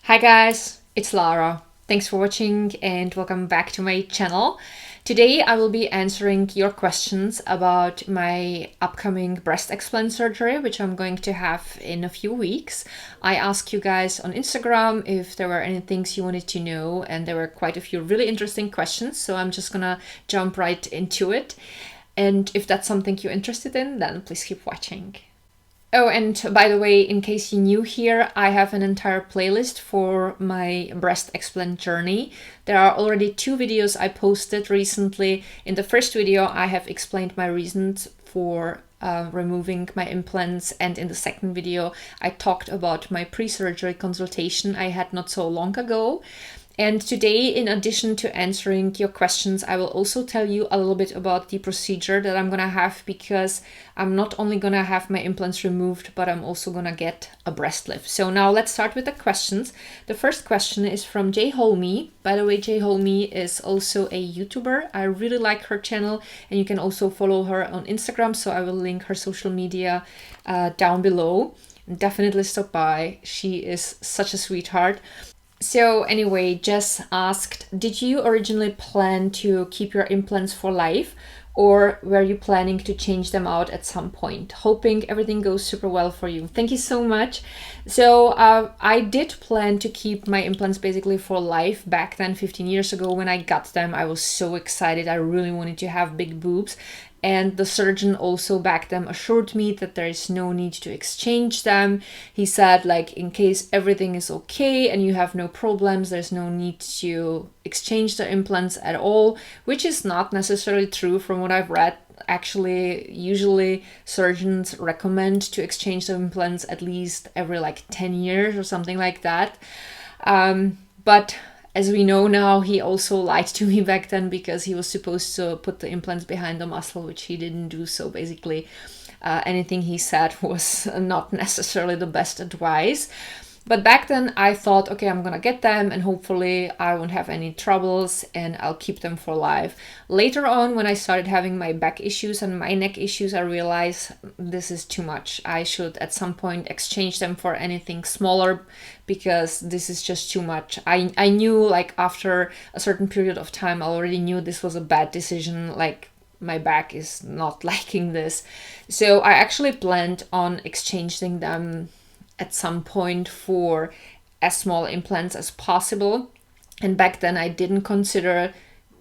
Hi guys, it's Lara. Thanks for watching and welcome back to my channel. Today I will be answering your questions about my upcoming breast explant surgery, which I'm going to have in a few weeks. I asked you guys on Instagram if there were any things you wanted to know, and there were quite a few really interesting questions, so I'm just gonna jump right into it. And if that's something you're interested in, then please keep watching. Oh, and by the way, in case you're new here, I have an entire playlist for my breast explant journey. There are already 2 videos I posted recently. In the first video, I have explained my reasons for removing my implants, and in the second video, I talked about my pre-surgery consultation I had not so long ago. And today, in addition to answering your questions, I will also tell you a little bit about the procedure that I'm gonna have, because I'm not only gonna have my implants removed, but I'm also gonna get a breast lift. So now let's start with the questions. The first question is from Jay Holme. By the way, Jay Holme is also a YouTuber. I really like her channel, and you can also follow her on Instagram. So I will link her social media down below. Definitely stop by. She is such a sweetheart. So anyway, Jess asked, did you originally plan to keep your implants for life, or were you planning to change them out at some point? Hoping everything goes super well for you. Thank you so much. So I did plan to keep my implants basically for life back then, 15 years ago when I got them. I was so excited. I really wanted to have big boobs. And the surgeon also back then assured me that there is no need to exchange them. He said, like, in case everything is okay and you have no problems, there's no need to exchange the implants at all, which is not necessarily true from what I've read. Actually, usually surgeons recommend to exchange the implants at least every like 10 years or something like that. But as we know now, he also lied to me back then, because he was supposed to put the implants behind the muscle, which he didn't do. So basically, anything he said was not necessarily the best advice. But back then I thought, okay, I'm gonna get them and hopefully I won't have any troubles and I'll keep them for life. Later on, when I started having my back issues and my neck issues, I realized this is too much. I should at some point exchange them for anything smaller, because this is just too much. I knew, like, after a certain period of time, I already knew this was a bad decision. Like, my back is not liking this. So I actually planned on exchanging them at some point for as small implants as possible. And back then I didn't consider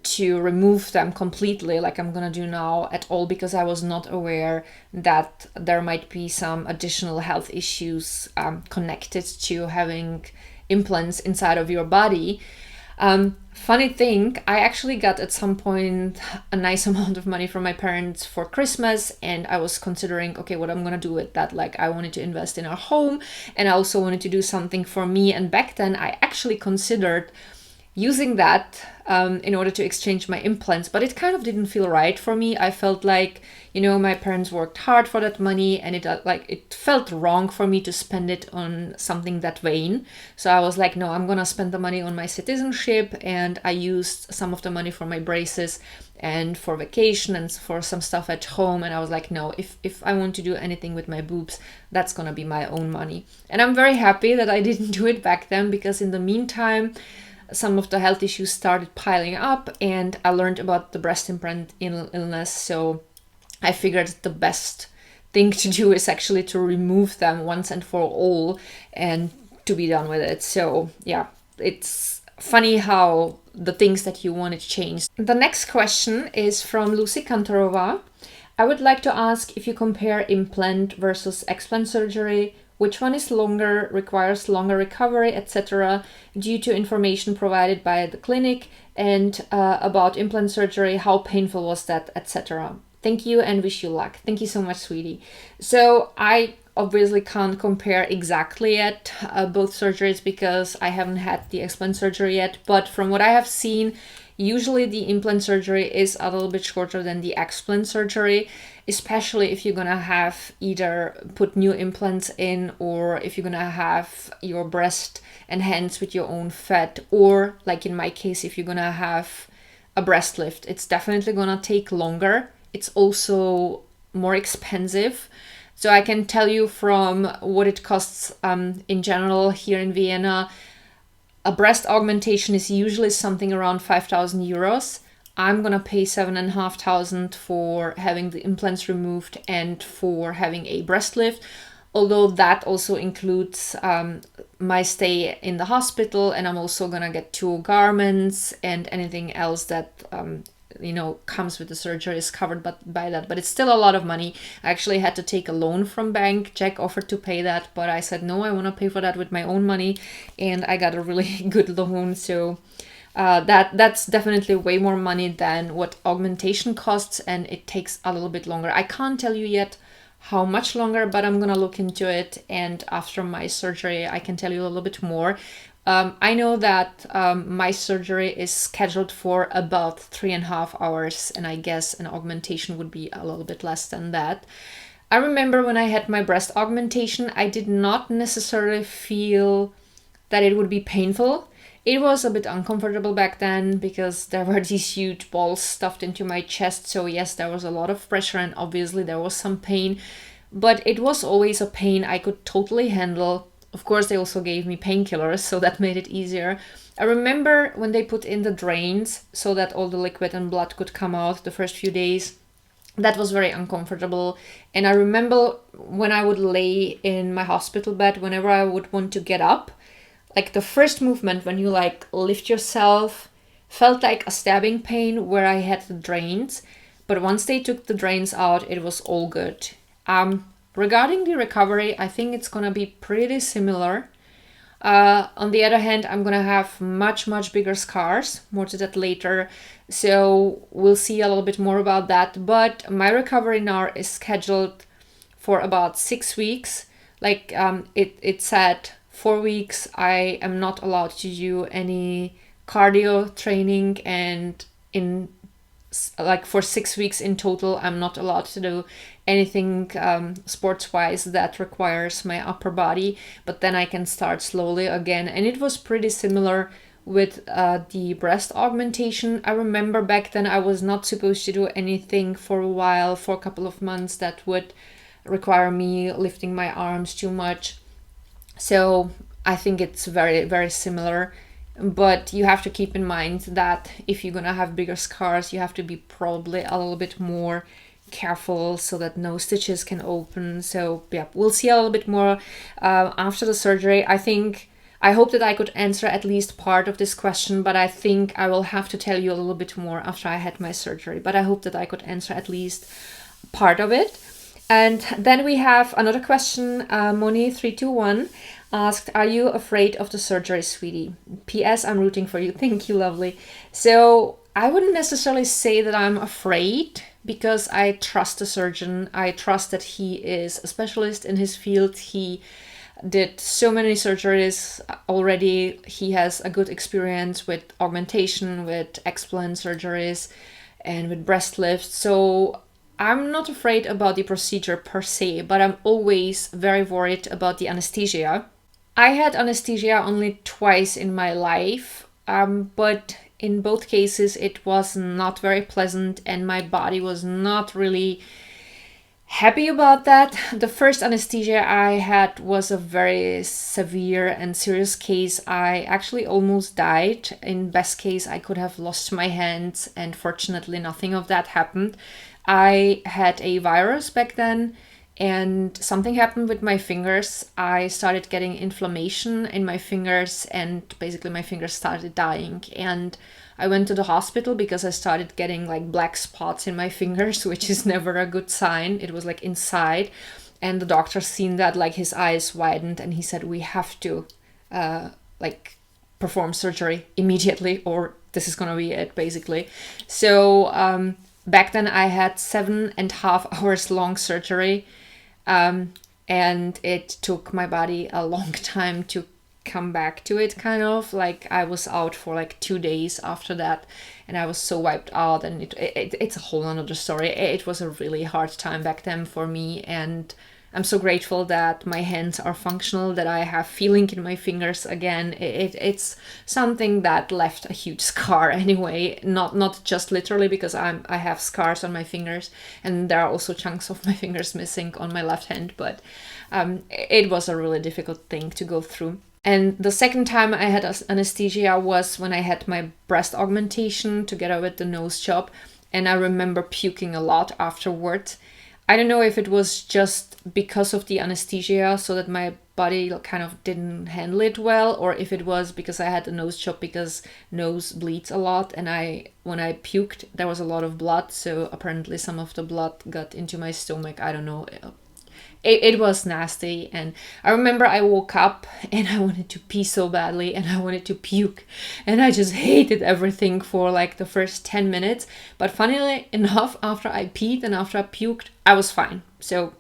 to remove them completely like I'm gonna do now at all, because I was not aware that there might be some additional health issues connected to having implants inside of your body. Funny thing, I actually got at some point a nice amount of money from my parents for Christmas, and I was considering, okay, what I'm gonna do with that. Like, I wanted to invest in our home, and I also wanted to do something for me. And back then I actually considered using that in order to exchange my implants, but it kind of didn't feel right for me. I felt like, my parents worked hard for that money, and it felt wrong for me to spend it on something that vain. So I was like, no, I'm gonna spend the money on my citizenship. And I used some of the money for my braces and for vacation and for some stuff at home. And I was like, no, if I want to do anything with my boobs, that's gonna be my own money. And I'm very happy that I didn't do it back then, because in the meantime some of the health issues started piling up, and I learned about the breast implant illness. So I figured the best thing to do is actually to remove them once and for all and to be done with it. So yeah, it's funny how the things that you wanted change. The next question is from Lucy Kantorova. I would like to ask if you compare implant versus explant surgery. Which one is longer, requires longer recovery, etc., due to information provided by the clinic, and about implant surgery, how painful was that, etc. Thank you and wish you luck. Thank you so much, sweetie. So I obviously can't compare exactly yet both surgeries, because I haven't had the explant surgery yet. But from what I have seen, usually the implant surgery is a little bit shorter than the explant surgery, especially if you're gonna have either put new implants in, or if you're gonna have your breast enhanced with your own fat, or like in my case, if you're gonna have a breast lift. It's definitely gonna take longer. It's also more expensive. So I can tell you from what it costs in general here in Vienna. A breast augmentation is usually something around 5,000 euros. I'm gonna pay 7,500 for having the implants removed and for having a breast lift, although that also includes my stay in the hospital, and I'm also gonna get 2 garments and anything else that comes with the surgery is covered by that. But it's still a lot of money. I actually had to take a loan from bank. Jack offered to pay that, but I said no, I want to pay for that with my own money, and I got a really good loan. So that's definitely way more money than what augmentation costs, and it takes a little bit longer. I can't tell you yet how much longer, but I'm gonna look into it, and after my surgery I can tell you a little bit more. I know that my surgery is scheduled for about 3.5 hours, and I guess an augmentation would be a little bit less than that. I remember when I had my breast augmentation, I did not necessarily feel that it would be painful. It was a bit uncomfortable back then because there were these huge balls stuffed into my chest. So yes, there was a lot of pressure and obviously there was some pain, but it was always a pain I could totally handle. Of course, they also gave me painkillers, so that made it easier. I remember when they put in the drains so that all the liquid and blood could come out the first few days. That was very uncomfortable. And I remember when I would lay in my hospital bed, whenever I would want to get up, like the first movement when you like lift yourself felt like a stabbing pain where I had the drains. But once they took the drains out, it was all good. Regarding the recovery, I think it's gonna be pretty similar. On the other hand, I'm gonna have much bigger scars, more to that later, so we'll see a little bit more about that. But my recovery now is scheduled for about 6 weeks. Like it said 4 weeks I am not allowed to do any cardio training, and in like for 6 weeks in total I'm not allowed to do anything sports wise that requires my upper body, but then I can start slowly again. And it was pretty similar with the breast augmentation. I remember back then I was not supposed to do anything for a while, for a couple of months, that would require me lifting my arms too much. So I think it's very similar. But you have to keep in mind that if you're gonna have bigger scars, you have to be probably a little bit more careful so that no stitches can open. So yeah, we'll see a little bit more after the surgery. I hope that I could answer at least part of this question, but I think I will have to tell you a little bit more after I had my surgery. But I hope that I could answer at least part of it. And then we have another question. Moni321 asked, are you afraid of the surgery, sweetie? PS, I'm rooting for you. Thank you, lovely. So I wouldn't necessarily say that I'm afraid, because I trust the surgeon. I trust that he is a specialist in his field. He did so many surgeries already. He has a good experience with augmentation, with explant surgeries, and with breast lifts. So I'm not afraid about the procedure per se, but I'm always very worried about the anesthesia. I had anesthesia only twice in my life, but in both cases it was not very pleasant and my body was not really happy about that. The first anesthesia I had was a very severe and serious case. I actually almost died. In best case, I could have lost my hands, and fortunately nothing of that happened. I had a virus back then, and something happened with my fingers. I started getting inflammation in my fingers, and basically my fingers started dying. And I went to the hospital because I started getting like black spots in my fingers, which is never a good sign. It was like inside. And the doctor seen that, like his eyes widened, and he said, we have to like perform surgery immediately, or this is gonna be it, basically. So back then I had 7.5 hours long surgery. And it took my body a long time to come back to it, kind of. Like I was out for like 2 days after that, and I was so wiped out, and it's a whole another story. It was a really hard time back then for me, and I'm so grateful that my hands are functional, that I have feeling in my fingers again. It's something that left a huge scar anyway, not just literally, because I have scars on my fingers, and there are also chunks of my fingers missing on my left hand, but it was a really difficult thing to go through. And the second time I had anesthesia was when I had my breast augmentation together with the nose job. And I remember puking a lot afterwards. I don't know if it was just because of the anesthesia, so that my body kind of didn't handle it well, or if it was because I had a nose job, because nose bleeds a lot, and when I puked there was a lot of blood, so apparently some of the blood got into my stomach. I don't know. It was nasty, and I remember I woke up and I wanted to pee so badly and I wanted to puke, and I just hated everything for like the first 10 minutes. But funnily enough, after I peed and after I puked, I was fine. So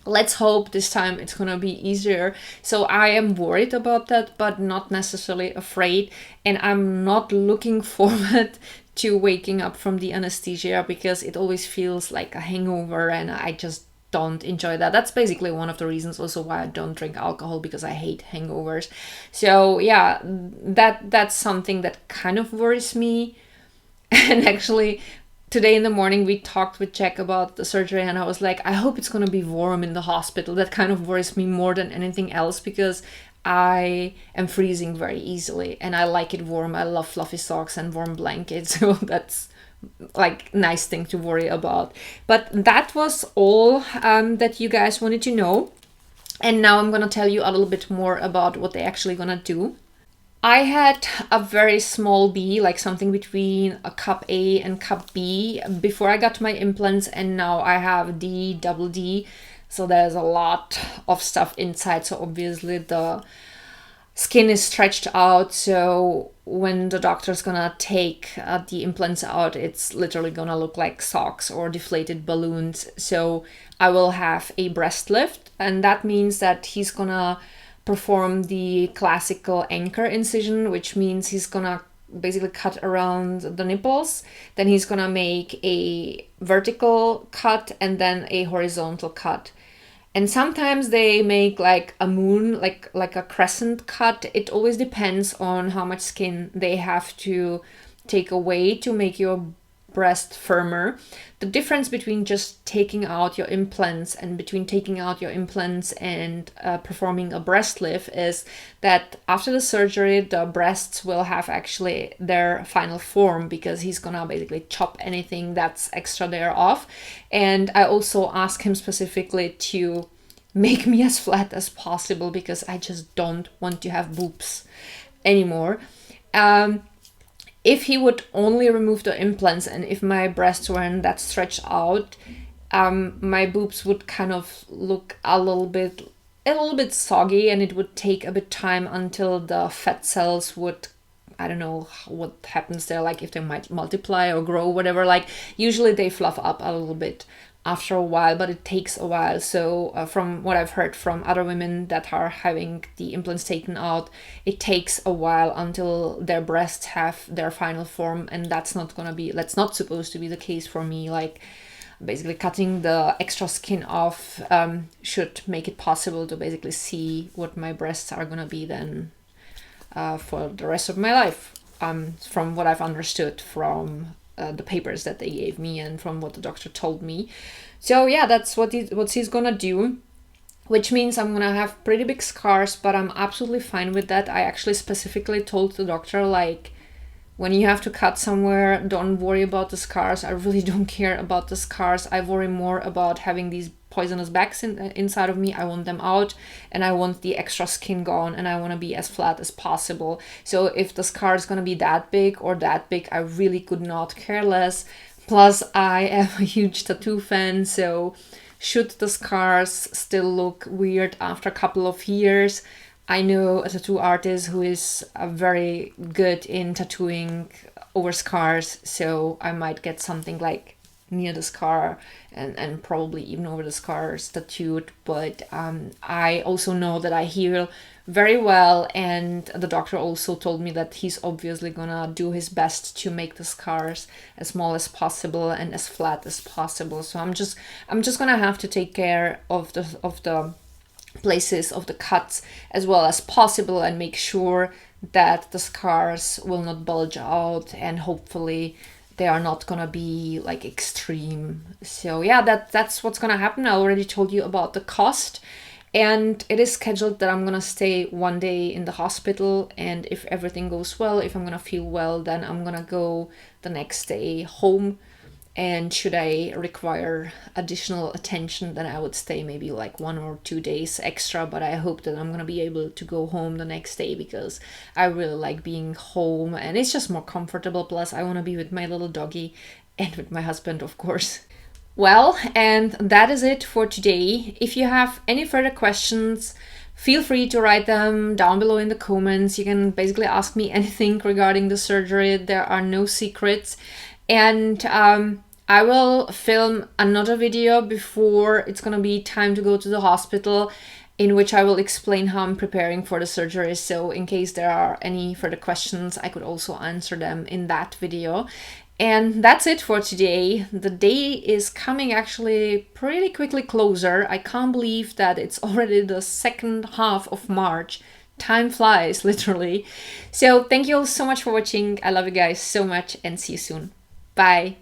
let's hope this time it's gonna be easier. So I am worried about that, but not necessarily afraid, and I'm not looking forward to waking up from the anesthesia, because it always feels like a hangover and I just don't enjoy that. That's basically one of the reasons also why I don't drink alcohol, because I hate hangovers. So yeah, that's something that kind of worries me. And actually today in the morning we talked with Jack about the surgery, and I was like, I hope it's going to be warm in the hospital. That kind of worries me more than anything else, because I am freezing very easily and I like it warm. I love fluffy socks and warm blankets. So that's like nice thing to worry about. But that was all that you guys wanted to know. And now I'm gonna tell you a little bit more about what they're actually gonna do. I had a very small B, like something between a cup A and cup B, before I got my implants, and now I have D, double D. So there's a lot of stuff inside. So obviously the skin is stretched out, so when the doctor's gonna take the implants out, it's literally gonna look like socks or deflated balloons. So I will have a breast lift, and that means that he's gonna perform the classical anchor incision, which means he's gonna basically cut around the nipples, then he's gonna make a vertical cut and then a horizontal cut. And sometimes they make like a moon, like a crescent cut. It always depends on how much skin they have to take away to make your breast firmer. The difference between just taking out your implants and performing a breast lift is that after the surgery, the breasts will have actually their final form, because he's gonna basically chop anything that's extra there off. And I also asked him specifically to make me as flat as possible, because I just don't want to have boobs anymore. If he would only remove the implants and if my breasts weren't that stretched out, my boobs would kind of look a little bit soggy, and it would take a bit time until the fat cells would, I don't know what happens there, like if they might multiply or grow, whatever. Like usually they fluff up a little bit after a while, but it takes a while. So from what I've heard from other women that are having the implants taken out, it takes a while until their breasts have their final form, and that's not supposed to be the case for me. Like basically cutting the extra skin off should make it possible to basically see what my breasts are gonna be then for the rest of my life, from what I've understood from the papers that they gave me and from what the doctor told me. So yeah, that's what he's gonna do, which means I'm gonna have pretty big scars, but I'm absolutely fine with that. I actually specifically told the doctor, like, when you have to cut somewhere, don't worry about the scars. I really don't care about the scars. I worry more about having these poisonous bags inside of me. I want them out, and I want the extra skin gone, and I want to be as flat as possible. So if the scar is going to be that big or that big, I really could not care less. Plus, I am a huge tattoo fan, so should the scars still look weird after a couple of years, I know a tattoo artist who is very good in tattooing over scars, so I might get something like near the scar and probably even over the scars tattooed. But I also know that I heal very well, and the doctor also told me that he's obviously gonna do his best to make the scars as small as possible and as flat as possible. So I'm just gonna have to take care of the places of the cuts as well as possible, and make sure that the scars will not bulge out, and hopefully they are not gonna be like extreme. So yeah, that's what's gonna happen. I already told you about the cost, And it is scheduled that I'm gonna stay 1 day in the hospital, and if everything goes well, if I'm gonna feel well, then I'm gonna go the next day home. And should I require additional attention, then I would stay maybe like 1 or 2 days extra. But I hope that I'm gonna be able to go home the next day, because I really like being home and it's just more comfortable. Plus, I want to be with my little doggy and with my husband, of course. Well, and that is it for today. If you have any further questions, feel free to write them down below in the comments. You can basically ask me anything regarding the surgery. There are no secrets. And I will film another video before it's gonna be time to go to the hospital, in which I will explain how I'm preparing for the surgery. So in case there are any further questions, I could also answer them in that video. And that's it for today. The day is coming actually pretty quickly closer. I can't believe that it's already the second half of March. Time flies, literally. So thank you all so much for watching. I love you guys so much, and see you soon. Bye.